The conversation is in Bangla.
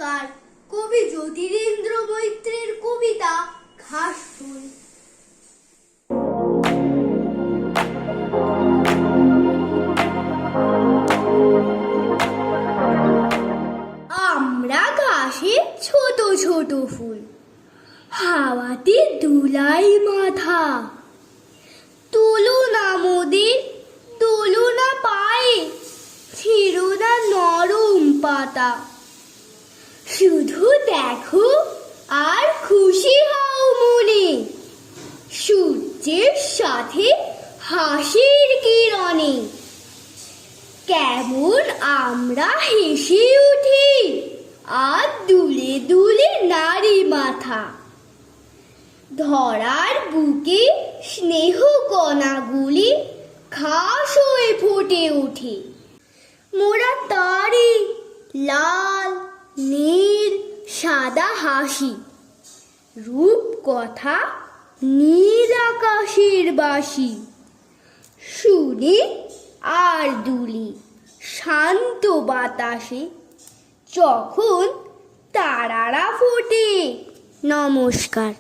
নমস্কার। কবি জ্যোতিরিন্দ্র মৈত্রের কবিতা ঘাসফুল। আমরা ঘাসের ছোট ছোট ফুল, হাওয়াতে দুলাই মাথা। তোলো না মোদের, তোলো না পায়ে, ছিঁড়ো না নরম পাতা। শুধু দেখো আর খুশি হও মনে, সূর্যের সাথে হাসির কিরণে। কেমন আমরা হেসে উঠি আর দুলে দুলে নারী মাথা। ধরার বুকে স্নেহ কণাগুলি ঘাস হয়ে ফুটে ওঠে। মোরা তারি লাল নীল সাদা হাসি, রূপ কথা নীল আকাশের বাসি। শুনি আর দুলি শান্ত বাতাসে, যখন তারারা ফোটে। নমস্কার।